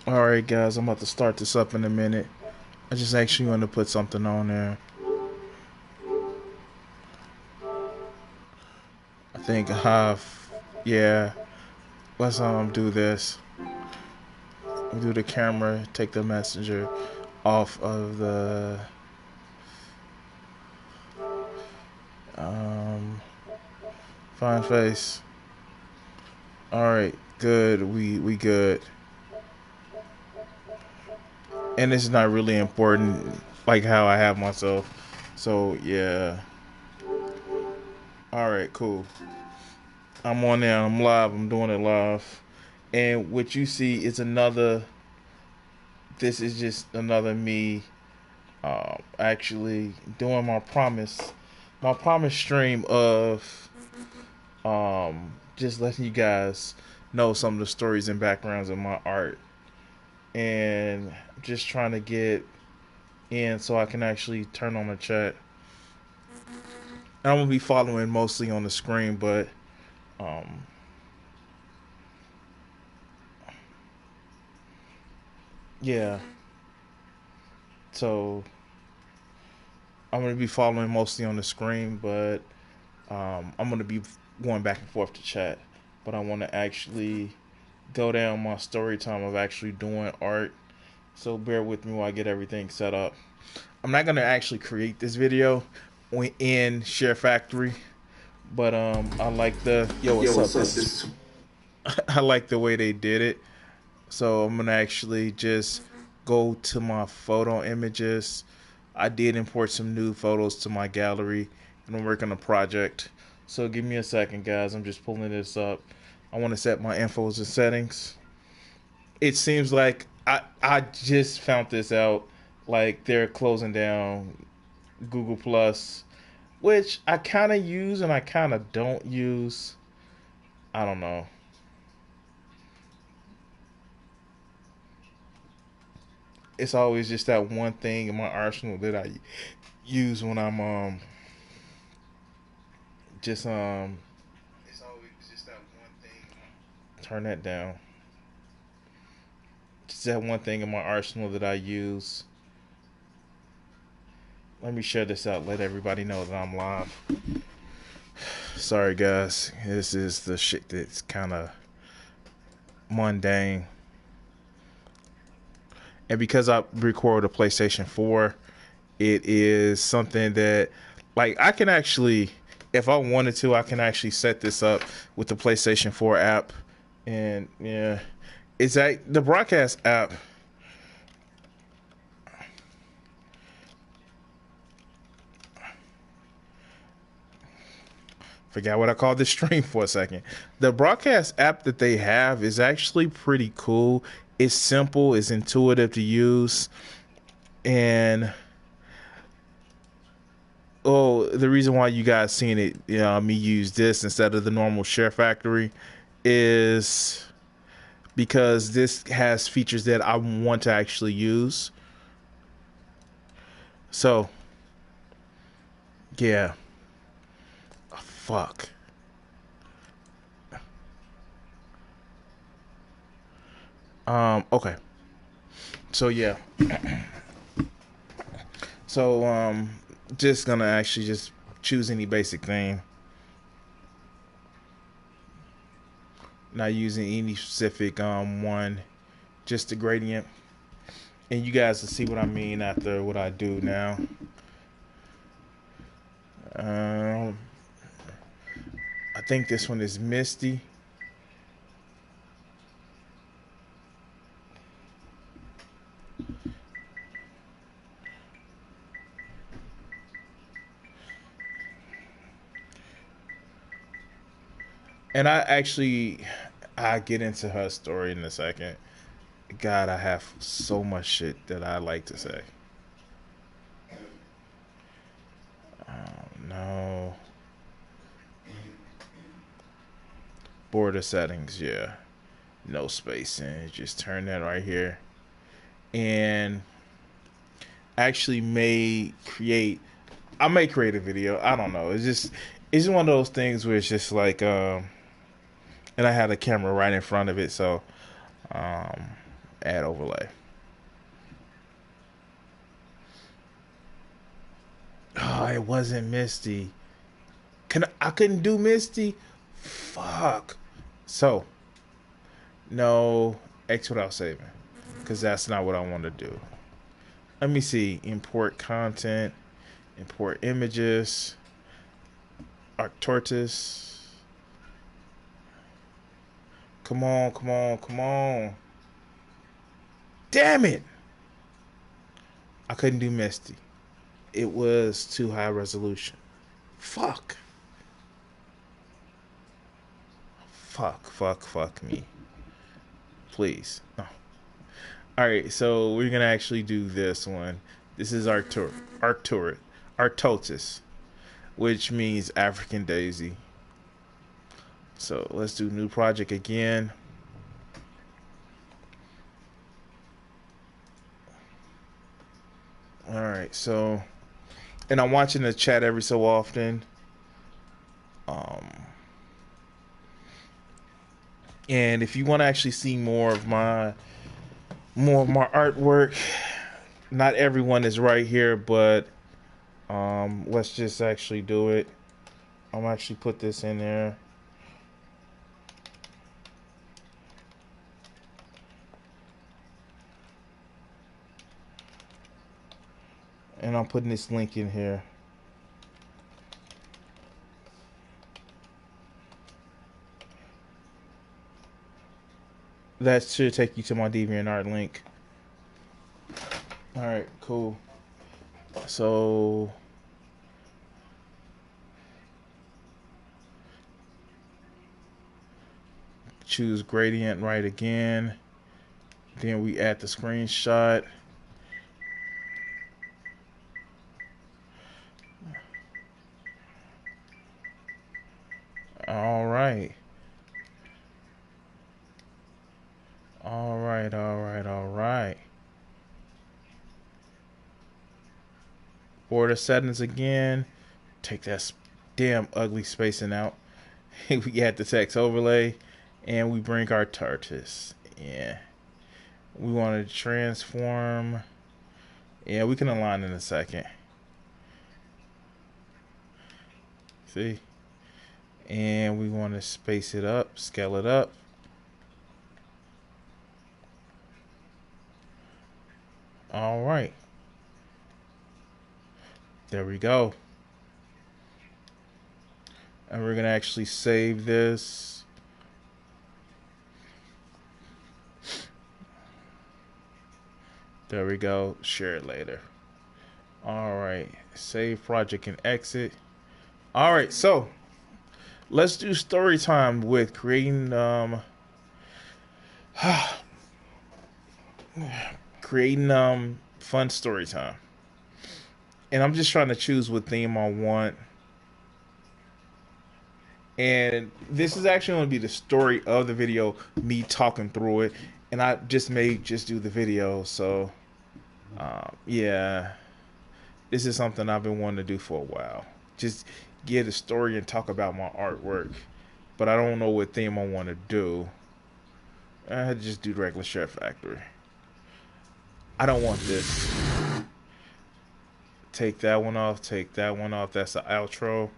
Alright guys, I'm about to start this up in a minute. I just actually want to put something on there. I think I have, yeah, let's do this. We do the camera, take the messenger off of the um fine face. Alright, good. We good. And it's not really important like how I have myself. So yeah. Alright, cool. I'm on there, I'm live, I'm doing it live. And what you see is another, this is just another me actually doing my promise stream of just letting you guys know some of the stories and backgrounds of my art, and just trying to get in so I can actually turn on the chat. And I'm gonna be following mostly on the screen, but um, yeah. So I'm gonna be following mostly on the screen, but I'm gonna be going back and forth to chat. But I want to actually go down my story time of actually doing art. So bear with me while I get everything set up. I'm not gonna actually create this video in Share Factory, but I like the yo, Yo, what's up? what's up? This is This is I like the way they did it. So I'm gonna actually just go to my photo images. I did import some new photos to my gallery, and I'm working on a project. So give me a second, guys. I'm just pulling this up. I want to set my infos and settings. It seems like I just found this out. Like they're closing down Google Plus, which I kind of use and I kind of don't use. I don't know. It's always just that one thing in my arsenal that I use when I'm just It's always just that one thing. Turn that down. Just that one thing in my arsenal that I use. Let me share this out. Let everybody know that I'm live. Sorry, guys. This is the shit that's kind of mundane. And because I record a PlayStation 4, it is something that, like, I can actually, if I wanted to, I can actually set this up with the PlayStation 4 app. And yeah, it's like the broadcast app. Forgot what I called this stream for a second. The broadcast app that they have is actually pretty cool. It's simple, it's intuitive to use, and the reason why you guys seen it, me use this instead of the normal Share Factory, is because this has features that I want to actually use. So, yeah, fuck. Okay. So yeah. So just gonna actually just choose any basic theme. Not using any specific one, just the gradient. And you guys will see what I mean after what I do now. Um, I think this one is Misty. And I get into her story in a second. God, I have so much shit that I like to say. No. Border settings, yeah. No spacing. Just turn that right here. And actually I may create a video. I don't know. It's just one of those things where it's just like and I had a camera right in front of it, so um Add overlay. Oh, it wasn't Misty. I couldn't do Misty? Fuck. So, no, X without saving. Because that's not what I want to do. Let me see. Import content. Import images. Arcturus. Come on, come on, come on. Damn it! I couldn't do Misty. It was too high resolution. Fuck. Fuck me. Please. No. Alright, so we're gonna actually do this one. This is Arcturus, which means African Daisy. So let's do new project again. Alright, so, and I'm watching the chat every so often. And if you want to actually see more of my artwork, not everyone is right here, but let's just actually do it. I'm actually put this in there. And I'm putting this link in here. That should take you to my DeviantArt link. Alright, cool. So choose gradient right again. Then we add the screenshot. All right. Border settings again. Take that damn ugly spacing out. We add the text overlay, and we bring our Tartus. Yeah. We want to transform. Yeah, we can align in a second. See? And we want to space it up, scale it up. All right. There we go. And we're going to actually save this. There we go. Share it later. All right. Save project and exit. All right. So let's do story time with creating fun story time. And I'm just trying to choose what theme I want. And this is actually going to be the story of the video, me talking through it. And I may do the video. So, yeah, this is something I've been wanting to do for a while. Just get a story and talk about my artwork. But I don't know what theme I want to do. I had to just do regular Share Factory. I don't want this. Take that one off. Take that one off. That's the outro.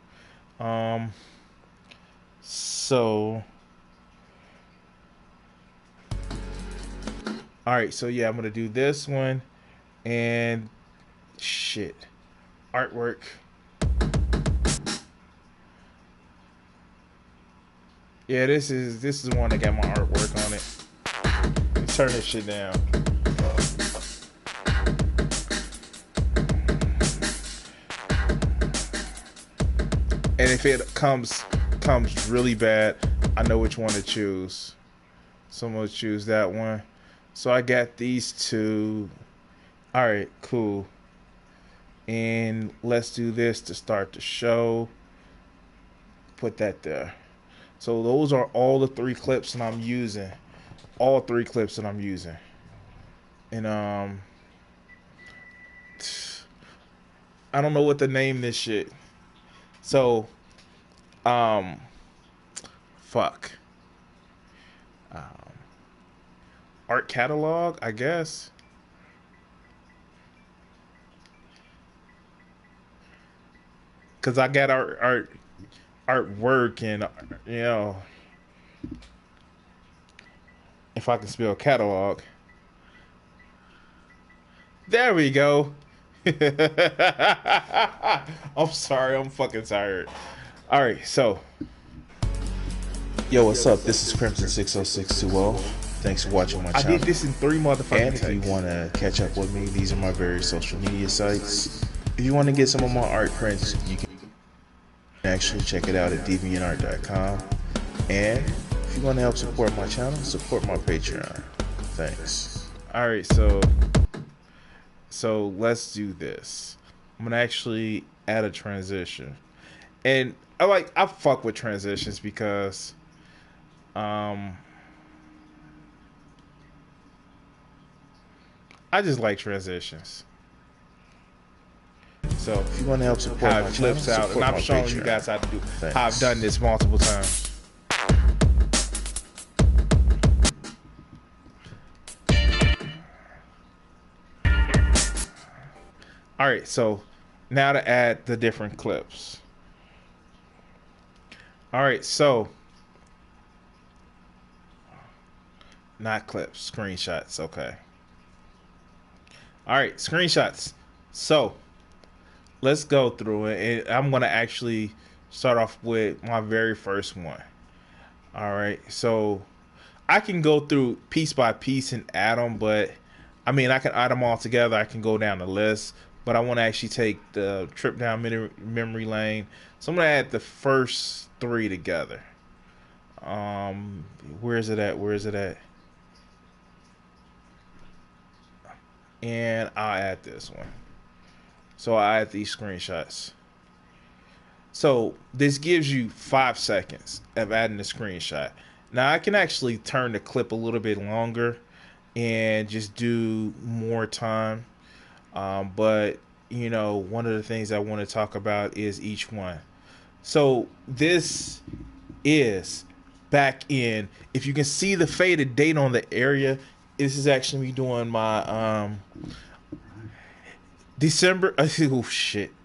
So, all right. So yeah, I'm gonna do this one, and shit, artwork. Yeah, this is one that got my artwork on it. Let's turn this shit down. And if it comes really bad, I know which one to choose. So I'm gonna choose that one. So I got these two. All right, cool. And let's do this to start the show. Put that there. So those are all the 3 clips that I'm using. All 3 clips that I'm using. And I don't know what to name this shit. So fuck. art catalog, I guess. Cause I got artwork and you know, if I can spell catalog. There we go. I'm sorry, I'm fucking tired. All right, so yo, what's up? This is Crimson 60620. Thanks for watching my channel. I did this in 3 motherfucking And if you want to catch up with me, these are my various social media sites. If you want to get some of my art prints, you can actually check it out at deviantart.com. And if you want to help support my channel, support my Patreon. Thanks. All right, so let's do this. I'm gonna actually add a transition, and I fuck with transitions because I just like transitions. So if you want to help support how it flips out, and I've shown you guys how to do. How I've done this multiple times. All right, so now to add the different clips. All right, so not clips, screenshots. Okay. All right, screenshots. So let's go through it. I'm going to actually start off with my very first one. All right, so I can go through piece by piece and add them, but I mean, I can add them all together. I can go down the list, but I want to actually take the trip down memory lane. So I'm going to add the first 3 together. Where is it at? Where is it at? And I'll add this one. So I add these screenshots. So this gives you 5 seconds of adding the screenshot. Now I can actually turn the clip a little bit longer and just do more time. But you know, one of the things I want to talk about is each one. So this is back in, if you can see the faded date on the area, this is actually me doing my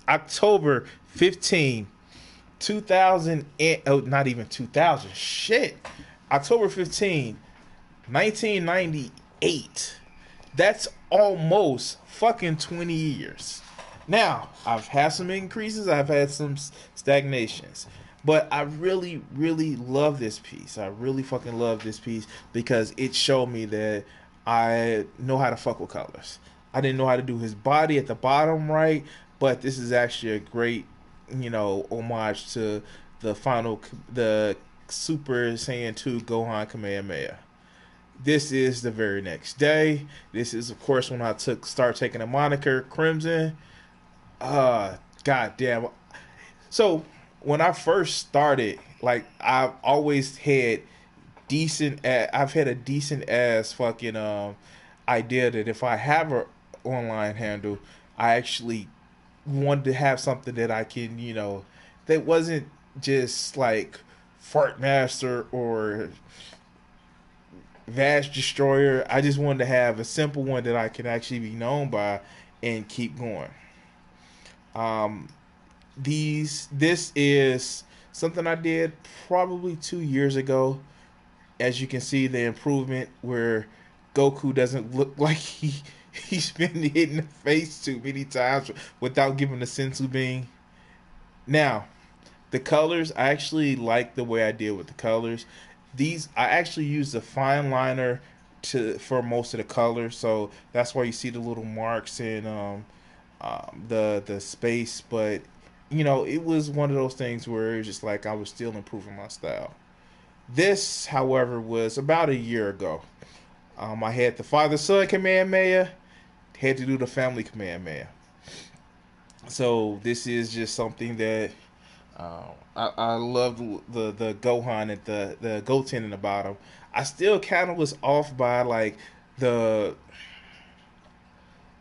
October 15, 2000 and, oh, not even 2000, shit. October 15, 1998. That's almost fucking 20 years. Now, I've had some increases, I've had some stagnations, but I really, really love this piece. I really fucking love this piece because it showed me that I know how to fuck with colors. I didn't know how to do his body at the bottom right, but this is actually a great, you know, homage to the Super Saiyan 2 Gohan Kamehameha. This is the very next day. This is, of course, when I start taking a moniker, Crimson. God damn. So when I first started, like, I've always had I've had a decent ass fucking idea that if I have an online handle, I actually wanted to have something that I can, you know, that wasn't just like Fart Master or Vast Destroyer. I just wanted to have a simple one that I can actually be known by and keep going. This is something I did probably 2 years ago. As you can see, the improvement where Goku doesn't look like he's been hit in the face too many times without giving the senzu bean. Now, the colors, I actually like the way I did with the colors. These, I actually used a fine liner for most of the colors, so that's why you see the little marks and the space. But you know, it was one of those things where it was just like I was still improving my style. This, however, was about a year ago. I had the father-son Kamehameha, had to do the family Kamehameha. So this is just something that I love the Gohan at the Goten in the bottom. I still kind of was off by like the.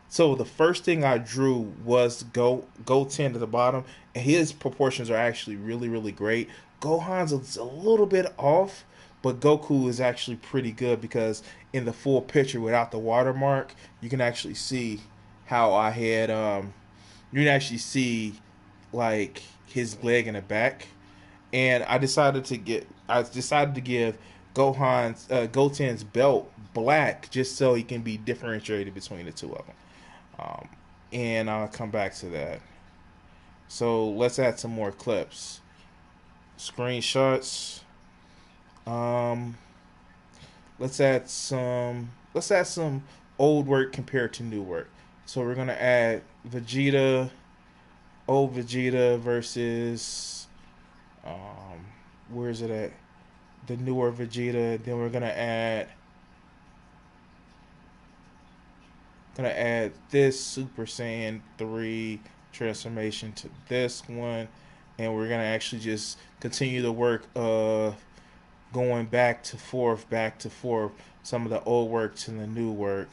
So the first thing I drew was Goten at the bottom, and his proportions are actually really, really great. Gohan's a little bit off, but Goku is actually pretty good because in the full picture without the watermark, you can actually see how I had you can actually see like his leg in the back, and I decided to give Goten's belt black just so he can be differentiated between the two of them. Um, and I'll come back to that. So let's add some more clips, screenshots. Um, let's add some old work compared to new work. So we're gonna add Vegeta, old Vegeta versus where is it at? The newer Vegeta. Then we're gonna add this Super Saiyan 3 transformation to this one, and we're gonna actually just continue the work of going back to forth, some of the old work to the new work.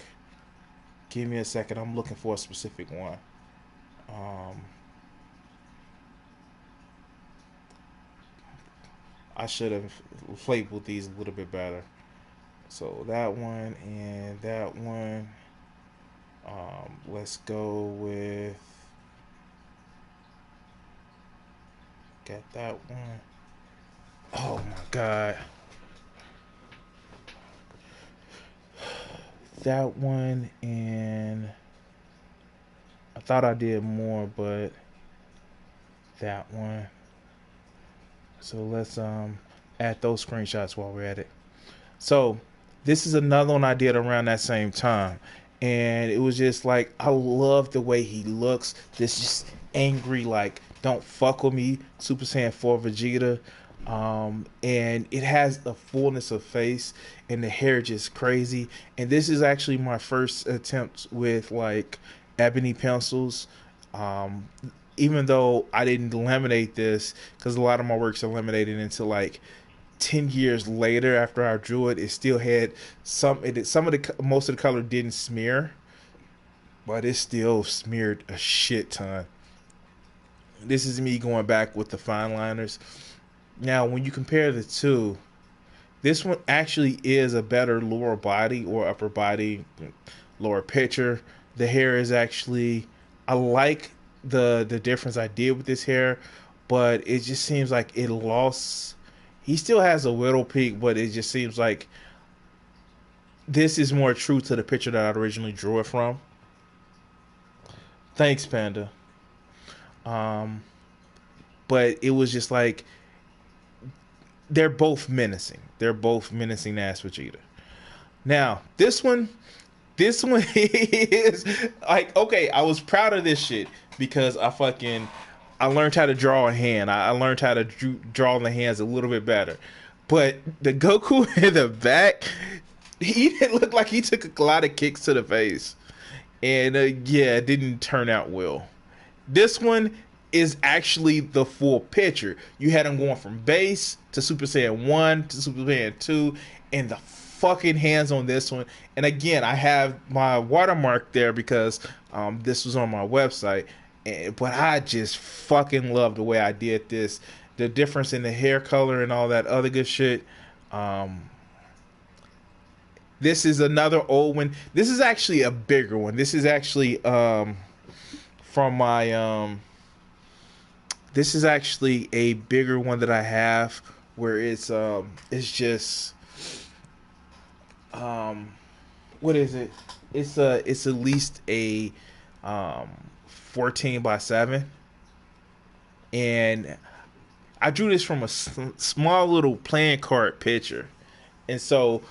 Give me a second. I'm looking for a specific one. Um, I should have labeled these a little bit better. So that one and that one. Let's go with got that one. Oh my god, that one and I thought I did more, but that one. So let's add those screenshots while we're at it. So this is another one I did around that same time, and it was just like I love the way he looks. This just angry, like don't fuck with me, Super Saiyan 4 Vegeta. And it has a fullness of face, and the hair just crazy. And this is actually my first attempt with like ebony pencils. Um, Even though I didn't laminate this, because a lot of my works are laminated into like 10 years later after I drew it, it still had some of the most of the color didn't smear, but it still smeared a shit ton. This is me going back with the fine liners. Now when you compare the two, this one actually is a better lower body or upper body, lower picture. The hair is actually, I like the difference I did with this hair, but it just seems like it lost. He still has a little peak, but it just seems like this is more true to the picture that I originally drew it from. Thanks, Panda. Um, but it was just like they're both menacing. They're both menacing ass Vegeta. Now this one is like okay. I was proud of this shit because I learned how to draw a hand. I learned how to draw the hands a little bit better. But the Goku in the back, he didn't look like he took a lot of kicks to the face, and yeah, it didn't turn out well. This one is actually the full picture. You had him going from base to Super Saiyan 1 to Super Saiyan 2, and the fucking hands on this one. And again, I have my watermark there because this was on my website. But I just fucking love the way I did this. The difference in the hair color and all that other good shit. Um, this is another old one. This is actually a bigger one. This is actually from my this is actually a bigger one that I have where it's just um what is it? It's at least a um 14 by 7, and I drew this from a small little playing card picture. And so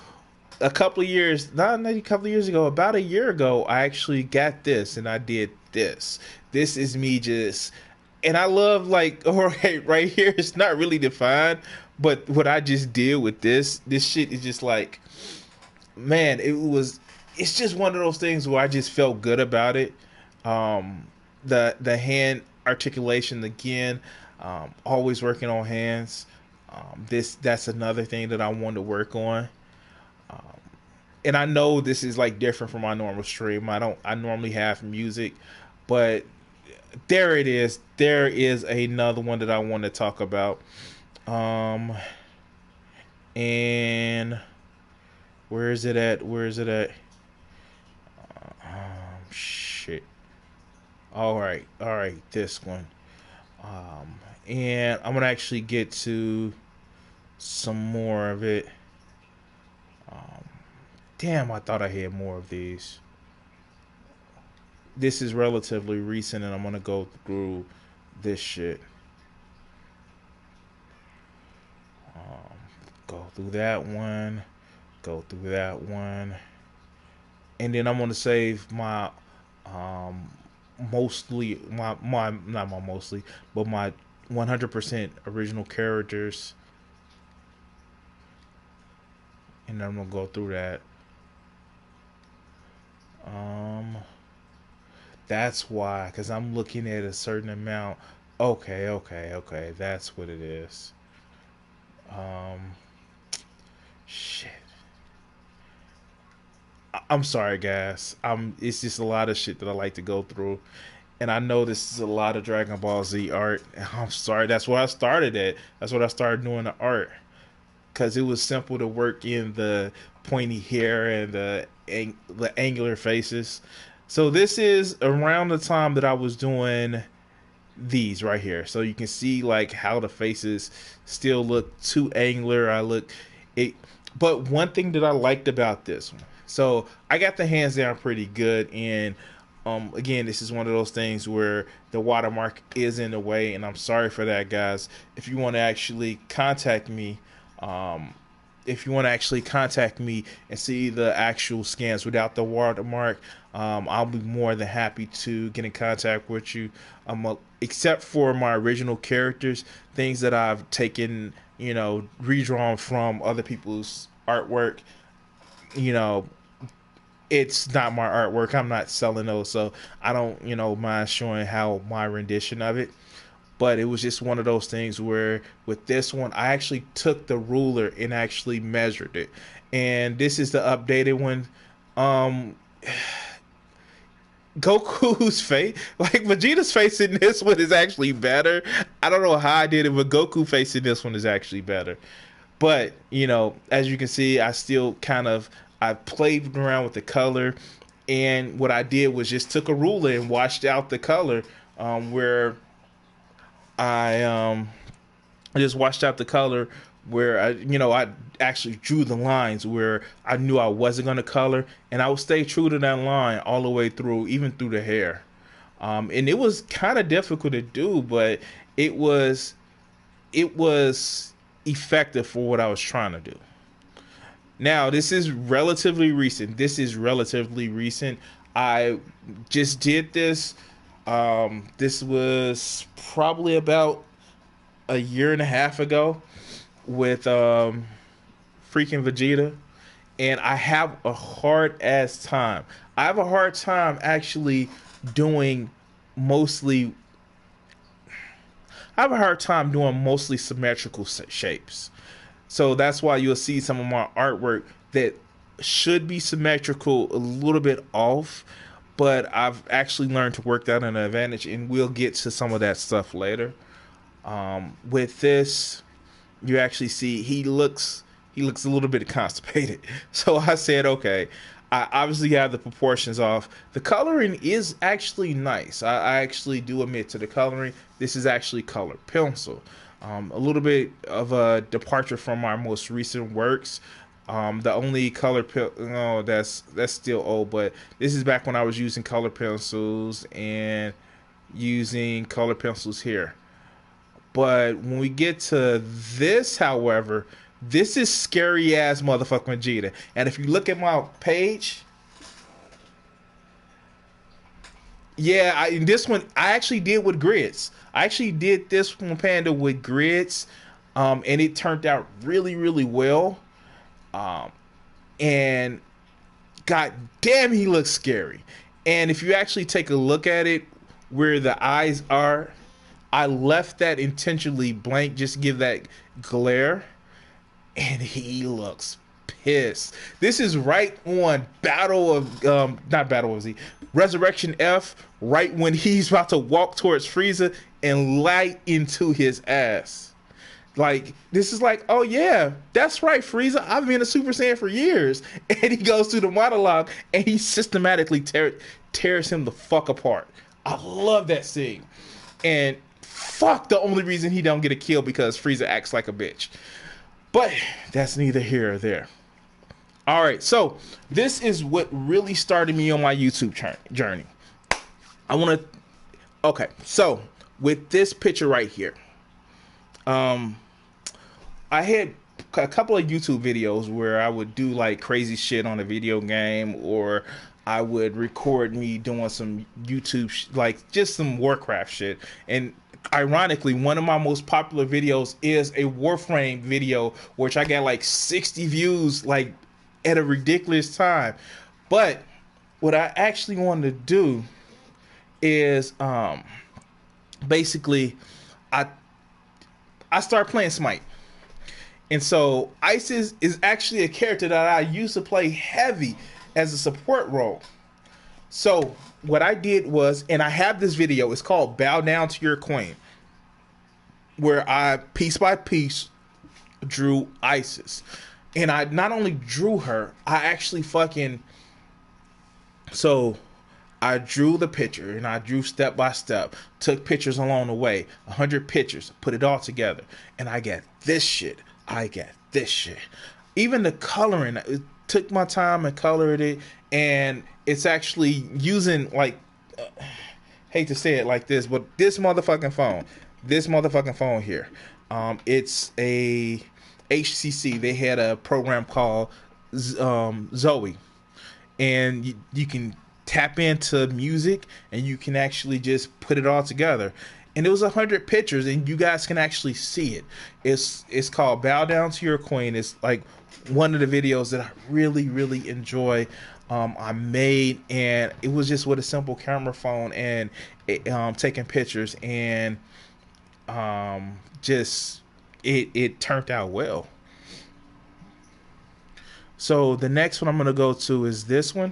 a couple of years, not a couple of years ago, about a year ago, I actually got this and I did this. This is me just, and I love like, right here, it's not really defined, but what I just did with this shit is just like, man, it's just one of those things where I just felt good about it. Um, the hand articulation again, always working on hands. That's another thing that I want to work on. Um, and I know this is like different from my normal stream. I normally have music, but there it is. There is another one that I want to talk about. Um, And where is it at? Where is it at? Shit. All right, this one. And I'm gonna actually get to some more of it. Um, Damn, I thought I had more of these. This is relatively recent, and I'm gonna go through this shit. Um, Go through that one. Go through that one, and then I'm gonna save my um mostly my not my mostly, but my 100% original characters, and I'm gonna go through that. Um, that's why, because I'm looking at a certain amount. Okay, okay, okay. That's what it is. Um, Shit. I'm sorry, guys. It's just a lot of shit that I like to go through, and I know this is a lot of Dragon Ball Z art. I'm sorry. That's what I started at. That's what I started doing the art, because it was simple to work in the pointy hair and the angular faces. So this is around the time that I was doing these right here. So you can see like how the faces still look too angular. I look it, but one thing that I liked about this one, so I got the hands down pretty good, and again, this is one of those things where the watermark is in the way, and I'm sorry for that, guys. If you want to actually contact me, um, if you want to actually contact me and see the actual scans without the watermark, I'll be more than happy to get in contact with you. Except for my original characters, things that I've taken, redrawn from other people's artwork, you know, it's not my artwork. I'm not selling those, so I don't, mind showing how my rendition of it. But it was just one of those things where with this one, I actually took the ruler and actually measured it. And this is the updated one. Um, Goku's face, like Vegeta's face in this one is actually better. I don't know how I did it, but Goku face in this one is actually better. But as you can see, I played around with the color, and what I did was just took a ruler and washed out the color, where I I just washed out the color where I actually drew the lines where I knew I wasn't gonna color, and I would stay true to that line all the way through, even through the hair. And it was kind of difficult to do, but it was effective for what I was trying to do. Now, this is relatively recent. I just did this. This was probably about a year and a half ago with freaking Vegeta, and I have a hard ass time. I have a hard time actually doing mostly. I have a hard time doing mostly symmetrical shapes. So that's why you'll see some of my artwork that should be symmetrical a little bit off, but I've actually learned to work that in an advantage, and we'll get to some of that stuff later. With this, you actually see he looks a little bit constipated. So I said, okay, I obviously have the proportions off. The coloring is actually nice. I actually do admit to the coloring. This is actually colored pencil. A little bit of a departure from my most recent works. The only color no, that's still old, but this is back when I was using color pencils and using color pencils here. But when we get to this, however, this is scary ass motherfucking Vegeta. And if you look at my page, yeah, this one I actually did with grids. I actually did this one panda with grids, and it turned out really, really well. Um, and god damn, he looks scary. And if you actually take a look at it, where the eyes are, I left that intentionally blank, just to give that glare, and he looks pissed. This is right on Battle of not Battle of Z, Resurrection F, right when he's about to walk towards Frieza and light into his ass. Like, this is like, oh yeah, that's right, Frieza. I've been a Super Saiyan for years. And he goes through the monologue and he systematically tears him the fuck apart. I love that scene. And fuck, the only reason he don't get a kill because Frieza acts like a bitch. But that's neither here or there. All right, so this is what really started me on my YouTube journey. I want to. Okay, so with this picture right here, I had a couple of YouTube videos where I would do like crazy shit on a video game, or I would record me doing some YouTube, like just some Warcraft shit. And ironically, one of my most popular videos is a Warframe video, which I got like 60 views, like at a ridiculous time. But what I actually wanted to do is basically I started playing Smite. And so Isis is actually a character that I used to play heavy as a support role. So what I did was, and I have this video, it's called Bow Down to Your Queen, where I piece by piece drew Isis. And I not only drew her, I actually I drew the picture and I drew step by step, took pictures along the way, 100 pictures, put it all together, and I got this shit. Even the coloring, it took my time and colored it, and it's actually using like, hate to say it like this, but this motherfucking phone here, it's a HTC. They had a program called Zoe, and you can tap into music and you can actually just put it all together. And it was 100 pictures, and you guys can actually see it. It's called Bow Down to Your Queen. It's like one of the videos that I really, really enjoy. I made, and it was just with a simple camera phone and taking pictures, and just it turned out well. So the next one I'm gonna go to is this one.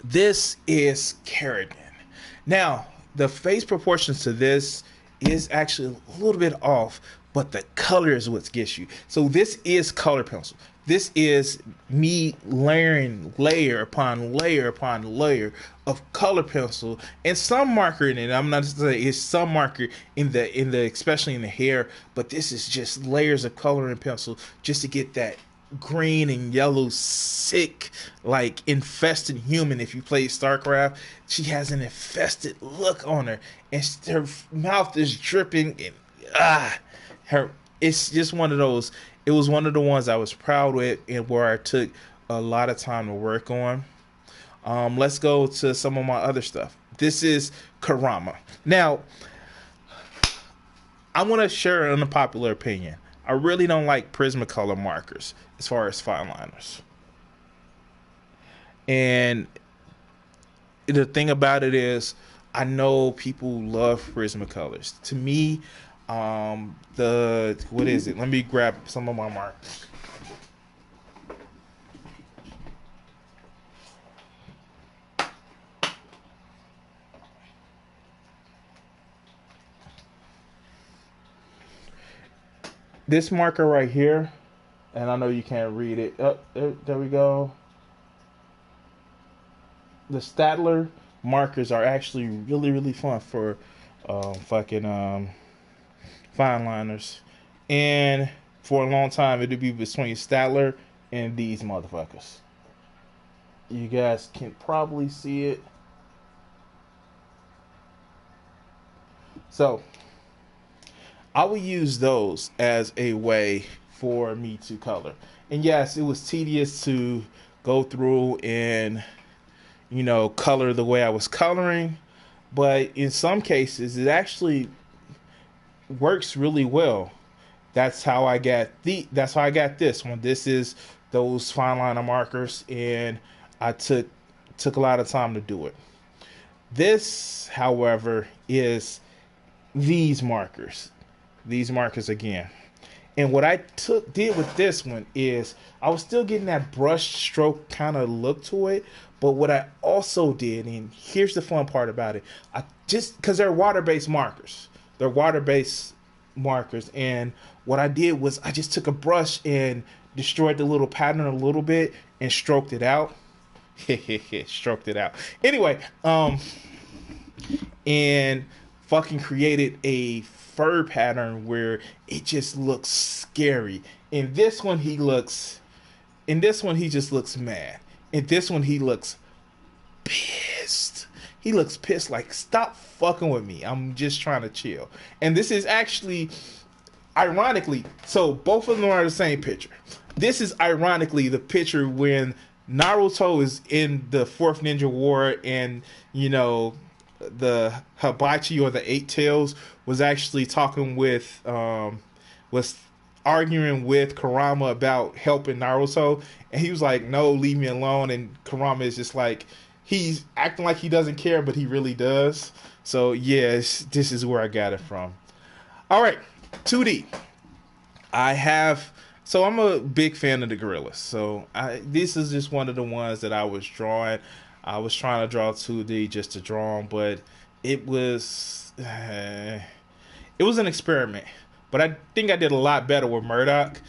This is Kerrigan. Now, the face proportions to this is actually a little bit off, but the color is what gets you. So this is color pencil. This is me layering layer upon layer upon layer of color pencil and some marker in it. I'm not saying it's some marker in the especially in the hair, but this is just layers of coloring pencil just to get that green and yellow, sick, like infested human. If you play StarCraft, she has an infested look on her, and her mouth is dripping, and it's just one of those. It was one of the ones I was proud with, and where I took a lot of time to work on. Let's go to some of my other stuff. This is Kurama. Now, I want to share an unpopular opinion. I really don't like Prismacolor markers as far as fine liners. And the thing about it is, I know people love Prismacolors. To me, what is it? Let me grab some of my markers. This marker right here, and I know you can't read it. Oh, there we go. The Staedtler markers are actually really, really fun for fine liners. And for a long time, it'd be between Staedtler and these motherfuckers. You guys can probably see it. So I would use those as a way for me to color. And yes, it was tedious to go through and, color the way I was coloring. But in some cases, it actually works really well. That's how I got this one. This is those fine liner markers, and I took a lot of time to do it. This, however, is these markers. These markers again. And what I did with this one is I was still getting that brush stroke kind of look to it, but what I also did, and here's the fun part about it, I just, because they're water-based markers, they're water-based markers, and what I did was I just took a brush and destroyed the little pattern a little bit and stroked it out. Stroked it out. Anyway, and fucking created a fur pattern where it just looks scary. In this one, he looks. In this one, he just looks mad. In this one, he looks pissed. He looks pissed, like, stop fucking with me. I'm just trying to chill. And this is actually, ironically, so both of them are the same picture. This is ironically the picture when Naruto is in the Fourth Ninja War, and, you know, the Hibachi or the Eight Tails was actually talking with, was arguing with Kurama about helping Naruto. And he was like, no, leave me alone. And Kurama is just like, he's acting like he doesn't care, but he really does. So, yes, this is where I got it from. All right, 2D. So I'm a big fan of the gorillas. So this is just one of the ones that I was drawing. I was trying to draw 2D just to draw them, but it was an experiment. But I think I did a lot better with Murdoch.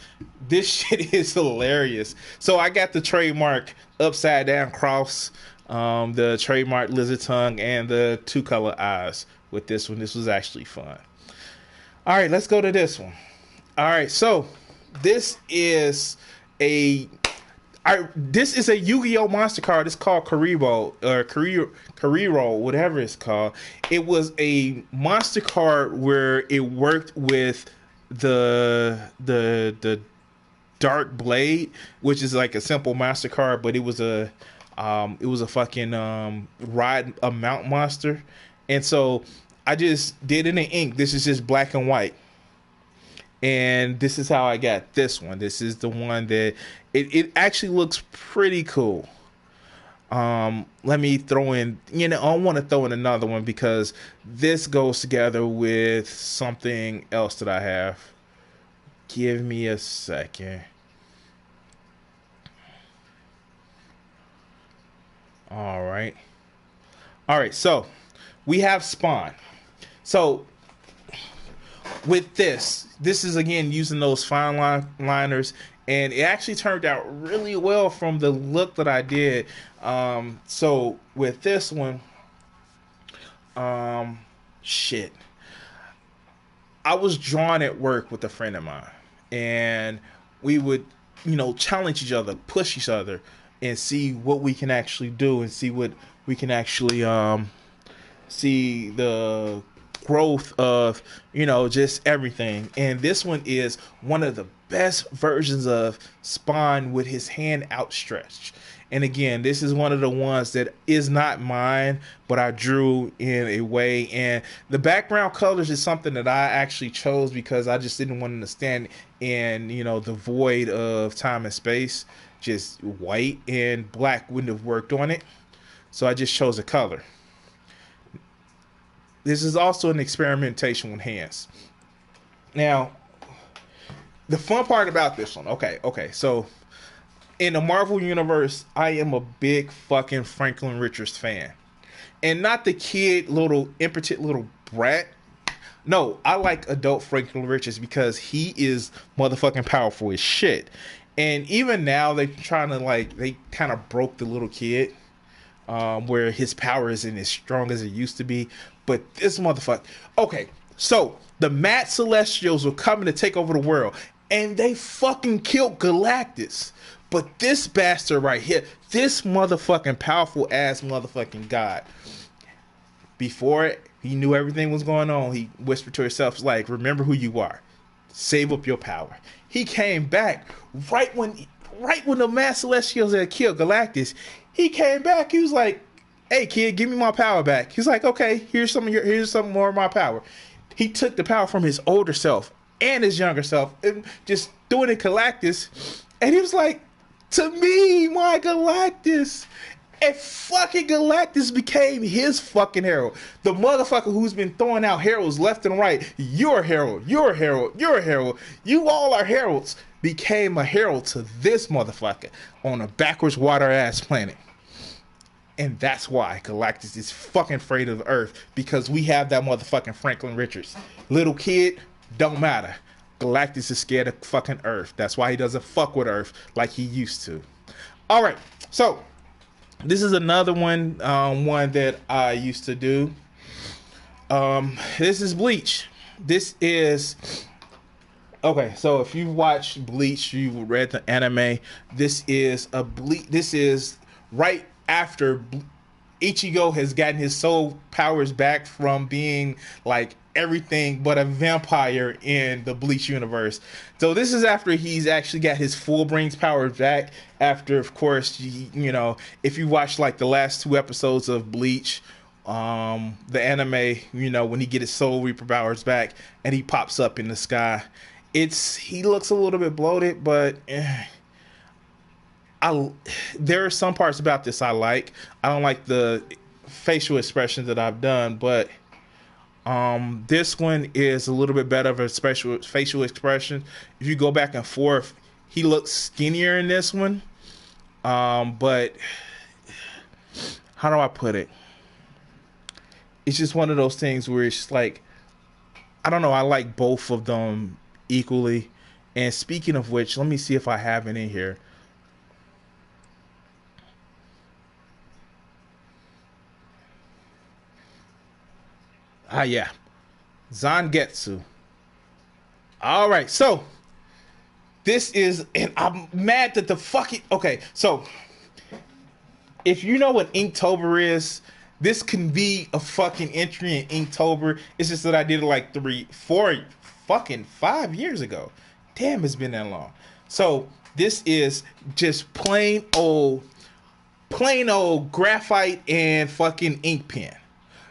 This shit is hilarious. So I got the trademark upside down cross, the trademark lizard tongue, and the 2-color eyes with this one. This was actually fun. All right, let's go to this one. All right, so this is a Yu-Gi-Oh monster card. It's called Kuribo or Kuriro, whatever it's called. It was a monster card where it worked with the Dark Blade, which is like a simple monster card, but it was a fucking ride a mount monster. And so I just did it in ink. This is just black and white. And this is how I got this one. This is the one that it actually looks pretty cool. Let me throw in, I want to throw in another one because this goes together with something else that I have. Give me a second. All right. So we have Spawn. So with this is again using those fine liners, and it actually turned out really well from the look that I did. So with this one, I was drawing at work with a friend of mine, and we would, challenge each other, push each other, and see what we can actually do, and see what we can actually see the growth of, just everything. And this one is one of the best versions of Spawn with his hand outstretched. And again, this is one of the ones that is not mine, but I drew in a way. And the background colors is something that I actually chose because I just didn't want to stand in, the void of time and space. Just white and black wouldn't have worked on it. So I just chose a color. This is also an experimentation with hands. Now, the fun part about this one, okay, so in the Marvel Universe, I am a big fucking Franklin Richards fan. And not the kid, impotent little brat. No, I like adult Franklin Richards because he is motherfucking powerful as shit. And even now, they're trying to, they kind of broke the little kid. Where his power isn't as strong as it used to be. But this motherfucker. Okay, so the Mad Celestials were coming to take over the world. And they fucking killed Galactus. But this bastard right here, this motherfucking powerful ass motherfucking god. Before he knew everything was going on, he whispered to himself, remember who you are. Save up your power. He came back right when the Mad Celestials had killed Galactus. He came back. He was like, "Hey kid, give me my power back." He's like, "Okay, here's some more of my power." He took the power from his older self and his younger self and just threw it in Galactus. And he was like, "To me, my Galactus." And fucking Galactus became his fucking hero. The motherfucker who's been throwing out heralds left and right. You're a herald. You're a herald. You're a herald. You all are heralds. Became a herald to this motherfucker on a backwards water ass planet. And that's why Galactus is fucking afraid of Earth, because we have that motherfucking Franklin Richards. Little kid, Don't matter. Galactus is scared of fucking Earth. That's why he doesn't fuck with Earth like he used to. All right, so this is another one that I used to do. This is Bleach. This is okay. So if you watched Bleach, you read the anime. This is a Bleach. This is right after Ichigo has gotten his soul powers back from being like everything but a vampire in the Bleach universe. So this is after he's actually got his full brains powers back. After, of course, you know, if you watch like the last 2 episodes of Bleach, the anime, you know, when he get his soul reaper powers back and he pops up in the sky, he looks a little bit bloated, but there are some parts about this I like. I don't like the facial expressions that I've done, but this one is a little bit better of a special facial expression. If you go back and forth, he looks skinnier in this one. But how do I put it? It's just one of those things where it's like, I don't know. I like both of them equally. And speaking of which, let me see if I have it in here. Yeah. Zangetsu. All right, so this is, and I'm mad that the fucking, okay, so if you know what Inktober is, this can be a fucking entry in Inktober. It's just that I did it like 5 years ago. Damn, it's been that long. So this is just plain old graphite and fucking ink pen.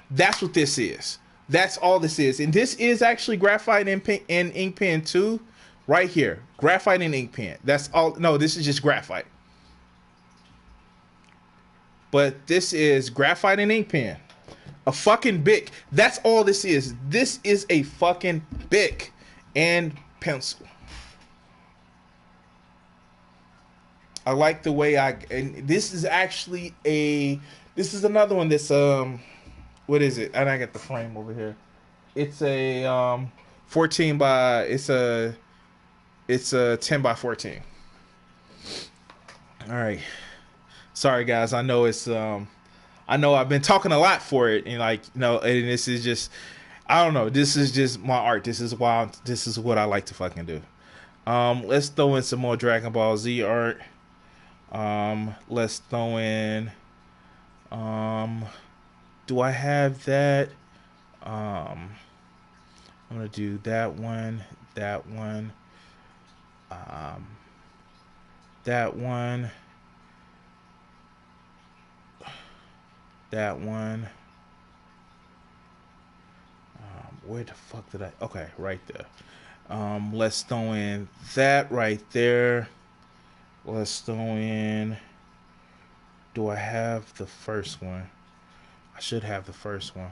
That's what this is. That's all this is. And this is actually graphite and ink pen too. Right here. Graphite and ink pen. That's all. No, this is just graphite. But this is graphite and ink pen. A fucking Bic. That's all this is. This is a fucking Bic and pencil. I like the way and this is actually this is another one that's what is it? And I got the frame over here. It's a 14 by it's a 10 by 14. All right. Sorry guys, I know it's I know I've been talking a lot for it, and like, you know, and this is just, I don't know, this is just my art. This is what I like to fucking do. Let's throw in some more Dragon Ball Z art. Let's throw in do I have that? I'm gonna do that one, that one, that one, that one. Where the fuck did I? Okay, right there. Let's throw in that right there. Let's throw in. Do I have the first one? I should have the first one.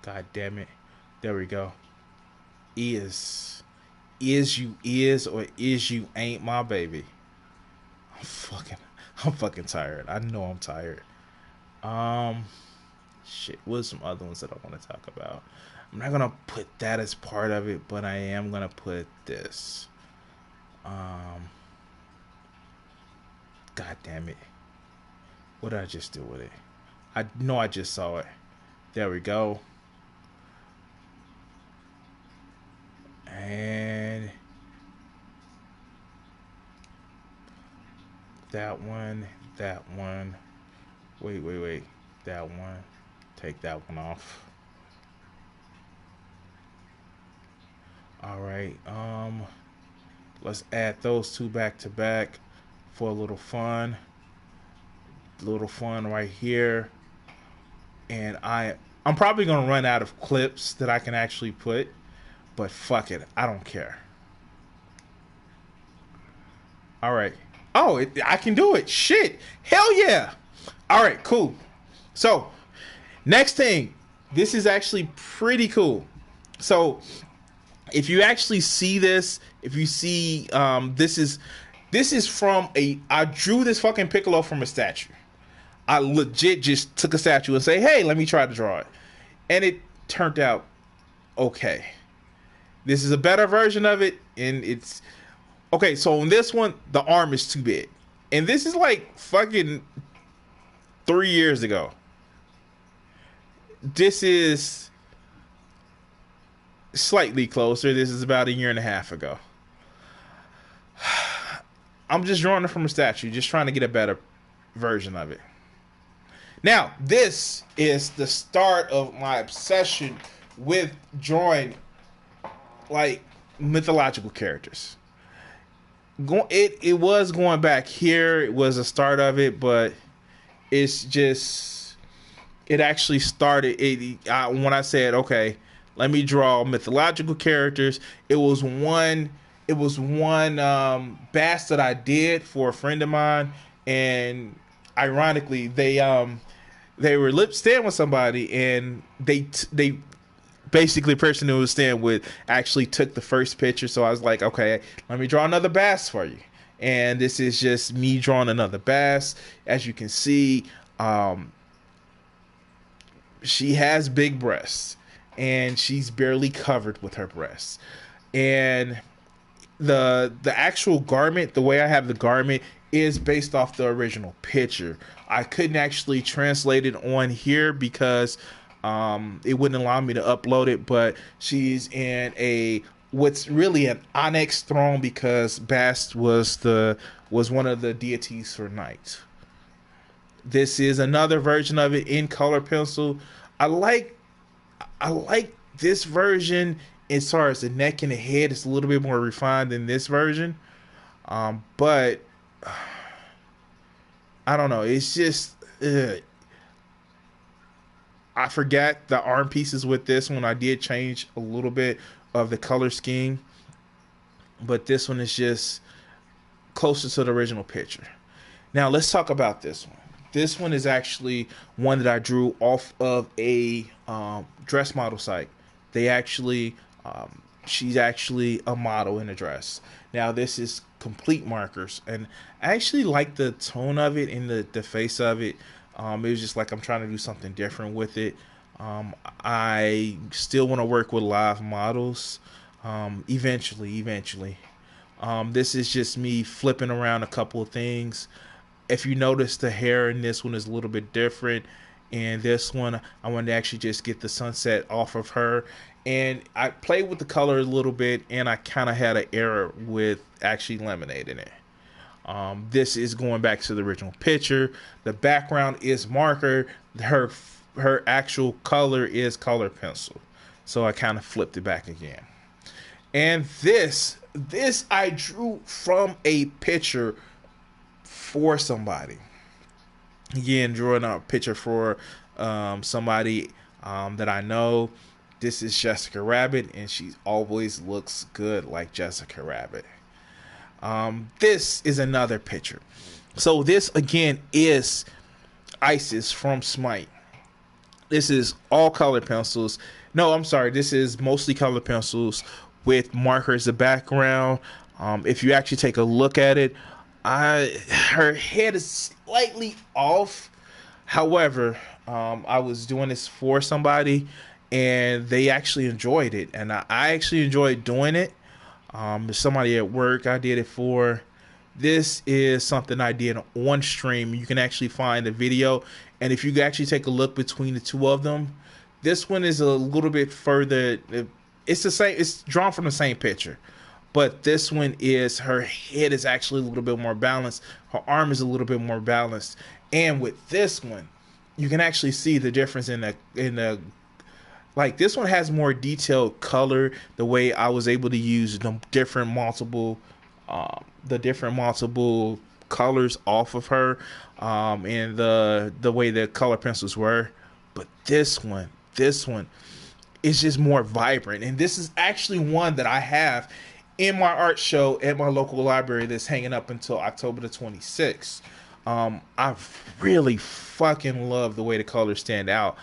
God damn it. There we go. Is you is or is you ain't my baby? I'm fucking tired. I know I'm tired. Shit. What's some other ones that I want to talk about? I'm not gonna put that as part of it, but I am gonna put this. God damn it. What did I just do with it? I know I just saw it. There we go. And that one, that one. Wait. That one. Take that one off. All right. Let's add those two back to back for a little fun. Little fun right here. And I'm probably gonna run out of clips that I can actually put, but fuck it, I don't care. All right. Oh, I can do it. Shit. Hell yeah. All right, cool. So next thing, this is actually pretty cool. So if you actually see this, if you see this is from I drew this fucking Piccolo from a statue. I legit just took a statue and say, hey, let me try to draw it. And it turned out okay, this is a better version of it, and it's okay. So on this one, the arm is too big, and this is like fucking 3 years ago. This is slightly closer. This is about a year and a half ago. I'm just drawing it from a statue, just trying to get a better version of it. Now, this is the start of my obsession with drawing like mythological characters. It was going back here. It was a start of it, but it's just it actually started. When I said, okay, let me draw mythological characters. It was one. It was one bass that I did for a friend of mine, and ironically, they were lip stand with somebody, and they basically the person who was staying with actually took the first picture. So I was like, okay, let me draw another bass for you. And this is just me drawing another bass. As you can see, she has big breasts, and she's barely covered with her breasts. And the actual garment, the way I have the garment, is based off the original picture. I couldn't actually translate it on here because it wouldn't allow me to upload it, but she's in what's really an onyx throne because Bast was one of the deities for night. This is another version of it in color pencil. I like this version as far as the neck and the head. It's a little bit more refined than this version, but I don't know. It's just I forgot the arm pieces with this one. I did change a little bit of the color scheme, but this one is just closer to the original picture. Now let's talk about this one. This one is actually one that I drew off of a dress model site. They actually, she's actually a model in a dress. Now this is complete markers, and I actually like the tone of it and the face of it. It was just like I'm trying to do something different with it. I still want to work with live models eventually. This is just me flipping around a couple of things. If you notice, the hair in this one is a little bit different. And this one, I wanted to actually just get the sunset off of her. And I played with the color a little bit, and I kind of had an error with actually laminating it. This is going back to the original picture. The background is marker. Her actual color is color pencil. So I kind of flipped it back again. And this I drew from a picture for somebody. Again, drawing a picture for somebody that I know. This is Jessica Rabbit, and she always looks good like Jessica Rabbit. This is another picture. So this again is Isis from Smite. This is all color pencils. No, I'm sorry. This is mostly color pencils with marker as the background. If you actually take a look at it, her head is slightly off. However, I was doing this for somebody, and they actually enjoyed it, and I actually enjoyed doing it. Somebody at work I did it for. This is something I did on stream. You can actually find the video, and if you actually take a look between the two of them, this one is a little bit further. It's the same. It's drawn from the same picture, but this one is her head is actually a little bit more balanced. Her arm is a little bit more balanced, and with this one, you can actually see the difference in the. Like this one has more detailed color. The way I was able to use the different multiple colors off of her, and the way the color pencils were. But this one is just more vibrant, and this is actually one that I have in my art show at my local library that's hanging up until October the 26th. I really fucking love the way the colors stand out.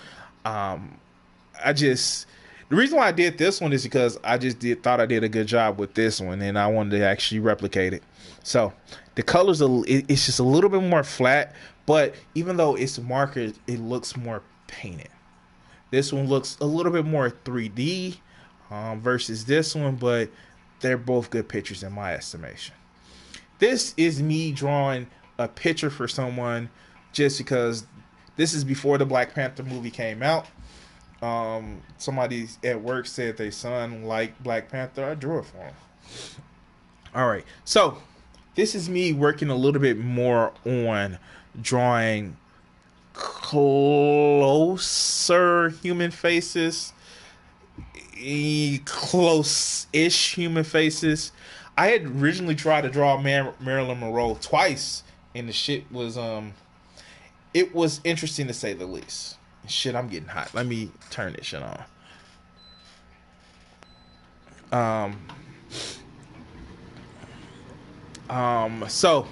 The reason why I did this one is because I just thought I did a good job with this one, and I wanted to actually replicate it. So the colors it's just a little bit more flat, but even though it's markers, it looks more painted. This one looks a little bit more 3D. versus this one, but they're both good pictures in my estimation. This is me drawing a picture for someone just because this is before the Black Panther movie came out. Somebody at work said their son liked Black Panther. I drew it for him. All right, so this is me working a little bit more on drawing closer human faces, close-ish human faces. I had originally tried to draw Marilyn Monroe twice, and the shit was it was interesting to say the least. Shit, I'm getting hot. Let me turn this shit on. So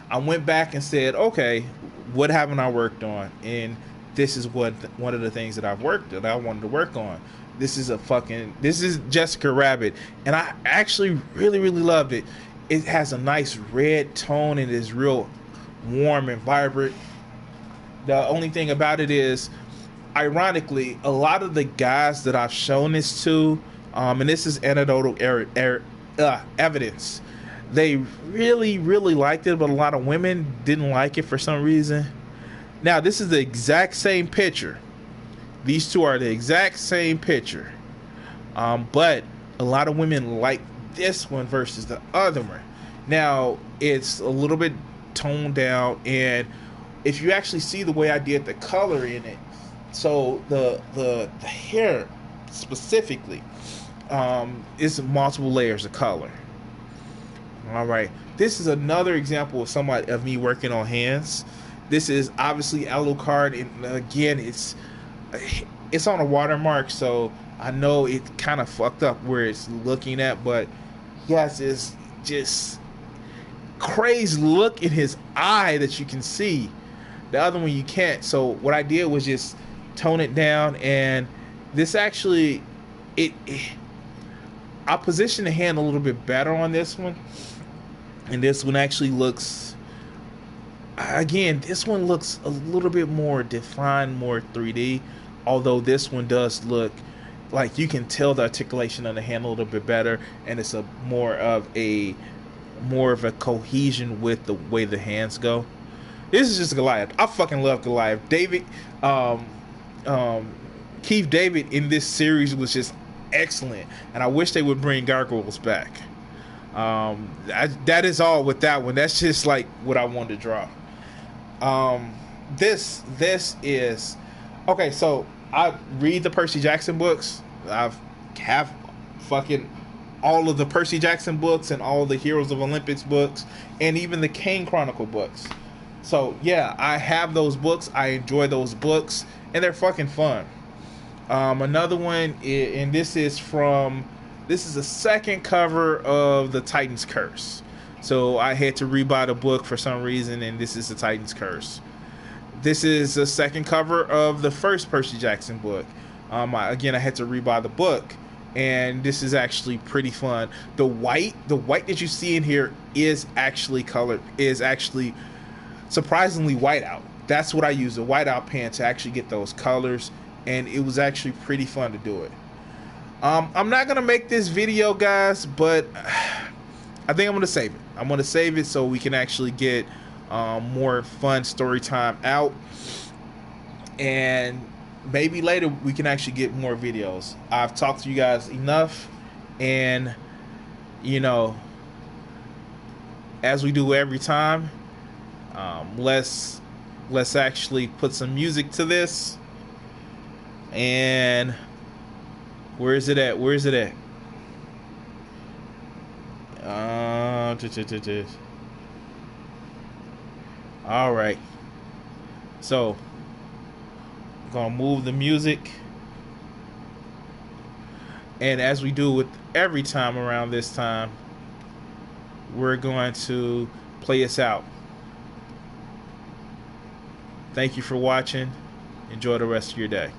I went back and said, okay, what haven't I worked on? And this is one of the things that I've worked that I wanted to work on. This is Jessica Rabbit, and I actually really loved it. It has a nice red tone and is real warm and vibrant. The only thing about it is, ironically, a lot of the guys that I've shown this to, and this is anecdotal evidence, they really liked it, but a lot of women didn't like it for some reason. Now, this is the exact same picture. These two are the exact same picture. But a lot of women like this one versus the other one. Now, it's a little bit toned down, and if you actually see the way I did the color in it, so the hair specifically is multiple layers of color. All right, this is another example of me working on hands. This is obviously Alucard, and again, it's on a watermark, so I know it kind of fucked up where it's looking at, but yes, it's just crazy look in his eye that you can see. The other one you can't. So what I did was just tone it down, and this actually, I positioned the hand a little bit better on this one, and this one actually looks, again, this one looks a little bit more defined, more 3D, although this one does look like you can tell the articulation of the hand a little bit better, and it's more of a cohesion with the way the hands go. This is just Goliath. I fucking love Goliath. Keith David in this series was just excellent, and I wish they would bring Gargoyles back. That is all with that one. That's just like what I wanted to draw. This is okay. So I read the Percy Jackson books. I have fucking all of the Percy Jackson books and all the Heroes of Olympus books and even the Kane Chronicle books. So yeah, I have those books. I enjoy those books, and they're fucking fun. Another one, and this is the second cover of the Titan's Curse. So I had to rebuy the book for some reason, and this is the Titan's Curse. This is the second cover of the first Percy Jackson book. I had to rebuy the book, and this is actually pretty fun. The white that you see in here is actually colored, is actually surprisingly white out. That's what I used, the white out pen, to actually get those colors, and it was actually pretty fun to do it. I'm not gonna make this video, guys, but I think I'm gonna save it. I'm gonna save it so we can actually get more fun story time out, and maybe later we can actually get more videos. I've talked to you guys enough, and you know, as we do every time, let's actually put some music to this. And where is it at? All right, so I'm gonna move the music, and as we do with every time around this time, we're going to play us out. Thank you for watching. Enjoy the rest of your day.